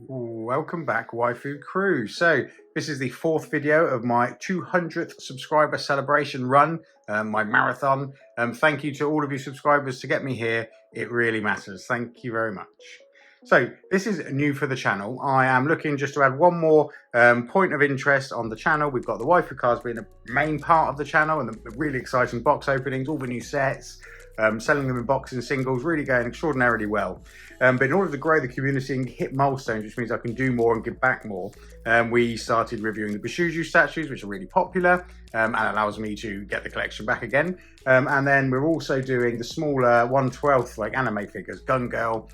Welcome back, Waifu crew. So this is the fourth video of my 200th subscriber celebration run, my marathon. Thank you to all of you subscribers to get me here. It really matters. Thank you very much. So this is new for the channel. I am looking just to add one more point of interest on the channel. We've got the waifu cards being a main part of the channel and the really exciting box openings, all the new sets. Selling them in boxes and singles, really going extraordinarily well. But in order to grow the community and hit milestones, which means I can do more and give back more, we started reviewing the Bushuju statues, which are really popular and allows me to get the collection back again. And then we're also doing the smaller 1/12 like anime figures, Gun Girl.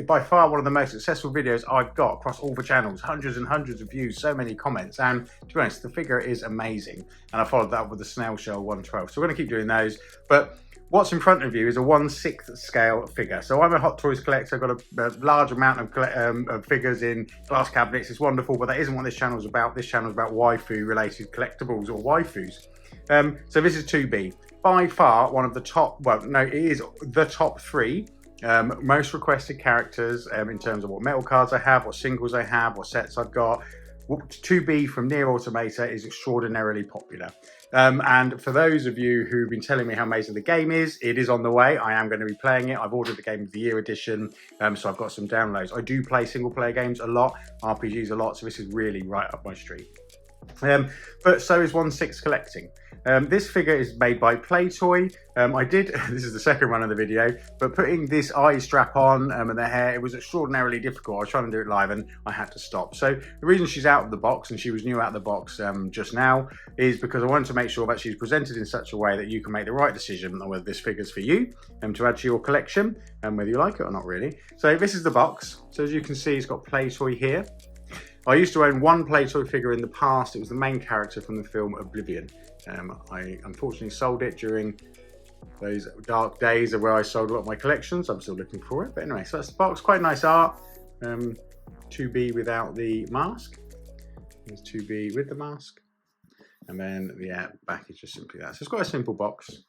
By far one of the most successful videos I've got across all the channels, hundreds and hundreds of views, so many comments, and to be honest, the figure is amazing. And I followed that up with the Snail Shell 1/12. So we're going to keep doing those. But what's in front of you is a 1/6 scale figure. So I'm a Hot Toys collector. I've got a large amount of figures in glass cabinets. It's wonderful, but that isn't what this channel is about. This channel is about waifu-related collectibles or waifus. So this is 2B. By far one of the top, well, no, it is the top 3 most requested characters in terms of what metal cards I have, what singles I have, what sets I've got. 2B from Neir Automata is extraordinarily popular. And for those of you who've been telling me how amazing the game is, it is on the way. I am going to be playing it. I've ordered the Game of the Year edition, so I've got some downloads. I do play single player games a lot, RPGs a lot, so this is really right up my street. But so is 1/6 collecting. This figure is made by Playtoy. This is the second run of the video, but putting this eye strap on and the hair, it was extraordinarily difficult. I was trying to do it live and I had to stop. So the reason she's out of the box, and she was new out of the box just now, is because I wanted to make sure that she's presented in such a way that you can make the right decision on whether this figure's for you to add to your collection, and whether you like it or not really. So this is the box. So as you can see, it's got Playtoy here. I used to own one Playtoy figure in the past. It was the main character from the film Oblivion. I unfortunately sold it during those dark days of where I sold a lot of my collections. I'm still looking for it. But anyway, so that's the box. Quite nice art. 2B without the mask. There's 2B with the mask. And then the back is just simply that. So it's quite a simple box.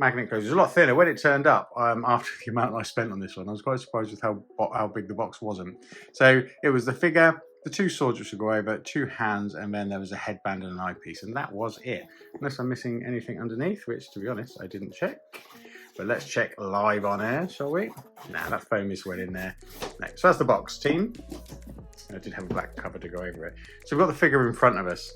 Magnet closure. It's a lot thinner. When it turned up, after the amount I spent on this one, I was quite surprised with how big the box wasn't. So it was the figure, the 2 swords which will go over, 2 hands, and then there was a headband and an eyepiece, and that was it. Unless I'm missing anything underneath, which, to be honest, I didn't check. But let's check live on air, shall we? Nah, that foam is well in there. Next. So that's the box, team. I did have a black cover to go over it. So we've got the figure in front of us.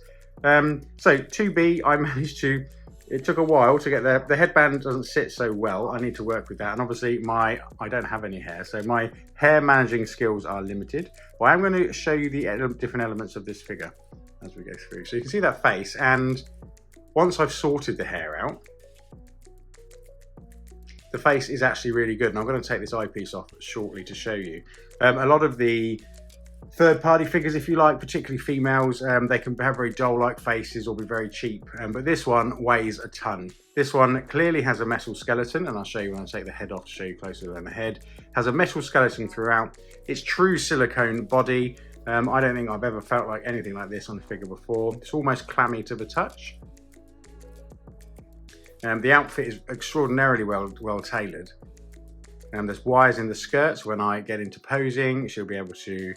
So 2B, I managed to... It took a while to get there. The headband doesn't sit so well. I need to work with that. And obviously I don't have any hair, so my hair managing skills are limited. But I'm going to show you the different elements of this figure as we go through. So you can see that face, and once I've sorted the hair out, the face is actually really good. And I'm going to take this eyepiece off shortly to show you. A lot of the third-party figures, if you like, particularly females, they can have very doll-like faces or be very cheap. But this one weighs a ton. This one clearly has a metal skeleton, and I'll show you when I take the head off to show you closer than the head. Has a metal skeleton throughout. It's true silicone body. I don't think I've ever felt like anything like this on a figure before. It's almost clammy to the touch. The outfit is extraordinarily well tailored. There's wires in the skirts. When I get into posing, she'll be able to,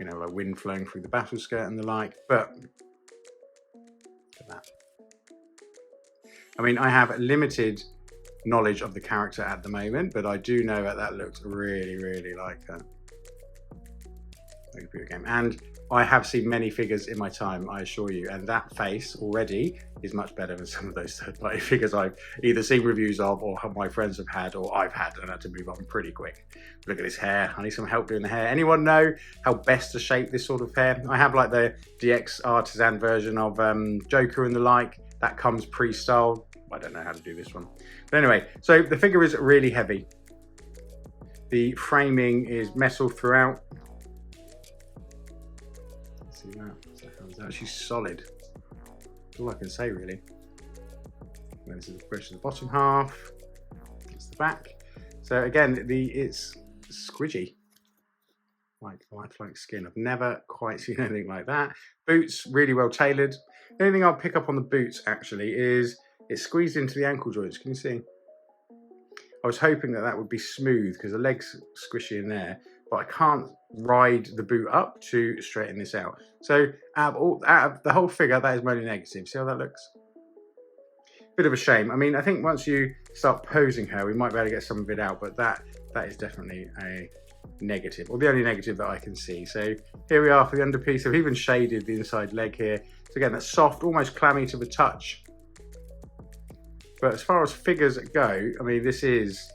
you know, like wind flowing through the battle skirt and the like. But look at that. I mean, I have limited knowledge of the character at the moment, but I do know that looks really, really like a video game. And I have seen many figures in my time, I assure you, and that face already is much better than some of those third-party figures I've either seen reviews of or my friends have had or I've had, and had to move on pretty quick. Look at this hair. I need some help doing the hair. Anyone know how best to shape this sort of hair? I have like the DX artisan version of Joker and the like. That comes pre-styled. I don't know how to do this one. But anyway, so the figure is really heavy. The framing is metal throughout. See that? It's actually solid. That's all I can say, really. And this is the brush of the bottom half. That's the back. So again, it's squidgy, like lifelike skin. I've never quite seen anything like that. Boots, really well tailored. The only thing I'll pick up on the boots actually is it's squeezed into the ankle joints. Can you see? I was hoping that would be smooth because the leg's squishy in there. but I can't ride the boot up to straighten this out. So out of the whole figure, that is my only negative. See how that looks? Bit of a shame. I mean, I think once you start posing her, we might be able to get some of it out, but that is definitely a negative, or the only negative that I can see. So here we are for the underpiece. I've even shaded the inside leg here. So again, that's soft, almost clammy to the touch. But as far as figures go, I mean, this is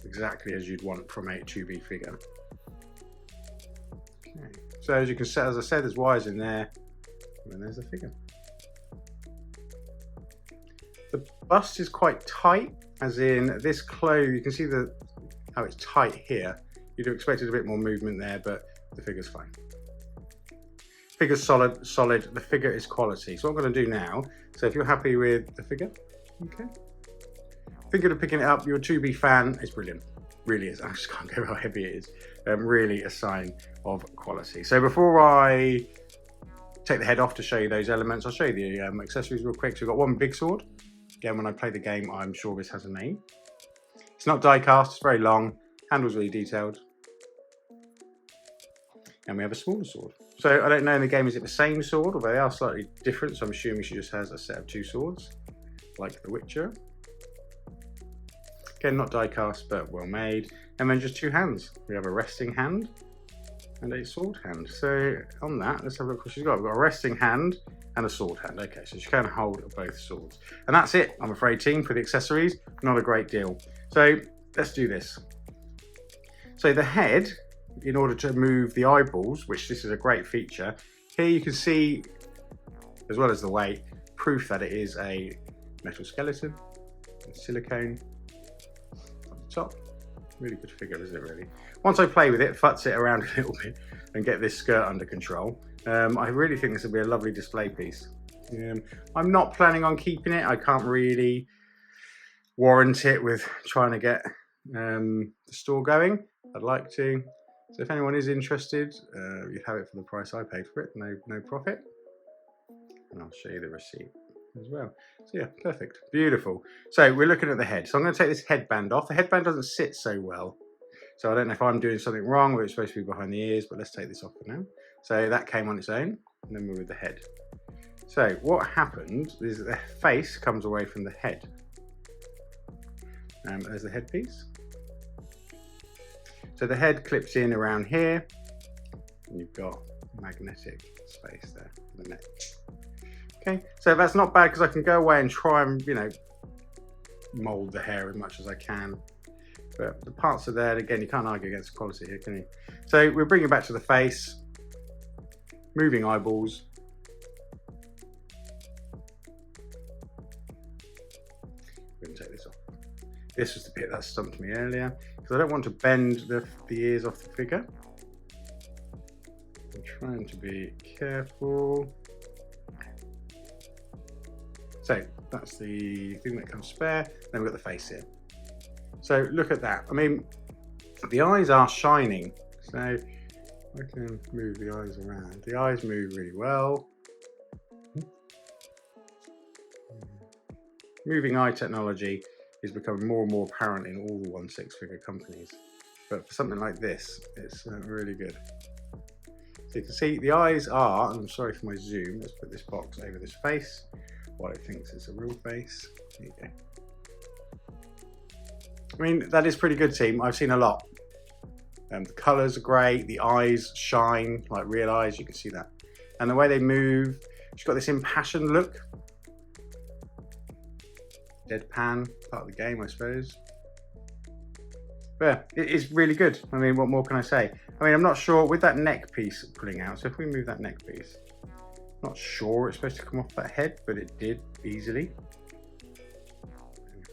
exactly as you'd want from a 2B figure. Okay. So as you can see, as I said, there's wires in there, and there's the figure. The bust is quite tight, as in this clothes, you can see how it's tight here. You'd have expected a bit more movement there, but the figure's fine. Figure's solid, the figure is quality. So what I'm going to do now, so if you're happy with the figure, okay. Thinking of picking it up, you're a 2B fan, it's brilliant. Really is, I just can't go how heavy it is. Really a sign of quality. So before I take the head off to show you those elements, I'll show you the accessories real quick. So we've got one big sword. Again, when I play the game, I'm sure this has a name. It's not die cast, it's very long, handle's really detailed. And we have a smaller sword. So I don't know in the game, is it the same sword, or they are slightly different, so I'm assuming she just has a set of 2 swords, like the Witcher. Again, not die cast, but well made. And then just 2 hands. We have a resting hand and a sword hand. So on that, let's have a look what she's got. We've got a resting hand and a sword hand. Okay, so she can hold both swords. And that's it, I'm afraid, team, for the accessories. Not a great deal. So let's do this. So the head, in order to move the eyeballs, which this is a great feature, here you can see, as well as the weight, proof that it is a metal skeleton, silicone on the top. Really good figure, isn't it, really? Once I play with it, futz it around a little bit and get this skirt under control, I really think this will be a lovely display piece. I'm not planning on keeping it. I can't really warrant it with trying to get the store going. I'd like to. So if anyone is interested, you'd have it for the price I paid for it, no profit. And I'll show you the receipt as well. So yeah, perfect, beautiful. So we're looking at the head. So I'm going to take this headband off. The headband doesn't sit so well, so I don't know if I'm doing something wrong where it's supposed to be behind the ears, but let's take this off for now. So that came on its own, and then we're with the head. So what happened is that the face comes away from the head. There's the headpiece. So the head clips in around here, and you've got magnetic space there for the neck. Okay, so that's not bad because I can go away and try and, you know, mold the hair as much as I can. But the parts are there. Again, you can't argue against quality here, can you? So we're bringing it back to the face, moving eyeballs. We're going to take this off. This was the bit that stumped me earlier because I don't want to bend the ears off the figure. I'm trying to be careful. So that's the thing that comes spare. Then we've got the face here. So look at that. I mean, the eyes are shining. So I can move the eyes around. The eyes move really well. Moving eye technology is becoming more and more apparent in all the 1/6 figure companies. But for something like this, it's really good. So you can see the eyes are, and I'm sorry for my zoom, let's put this box over this face while it thinks it's a real face. There you go. I mean, that is pretty good, team. I've seen a lot. The colours are great, the eyes shine like real eyes, you can see that. And the way they move, she's got this impassioned look. Deadpan, part of the game, I suppose. But yeah, it is really good. I mean, what more can I say? I mean, I'm not sure with that neck piece pulling out. So if we move that neck piece, not sure it's supposed to come off that head, but it did easily.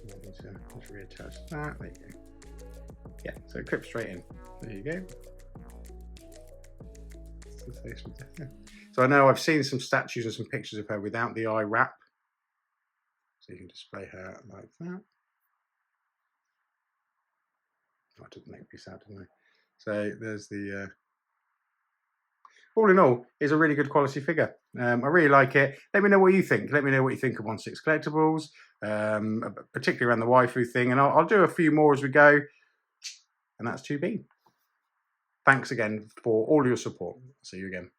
Let's reattach that. There you go. Yeah, so it clips straight in. There you go. So I know I've seen some statues and some pictures of her without the eye wrap. So you can display her like that. Oh, I took the neck piece out, didn't I? So there's the. All in all, it's a really good quality figure. I really like it. Let me know what you think. Let me know what you think of 1/6 collectibles, particularly around the waifu thing. And I'll do a few more as we go. And that's 2B. Thanks again for all your support. See you again.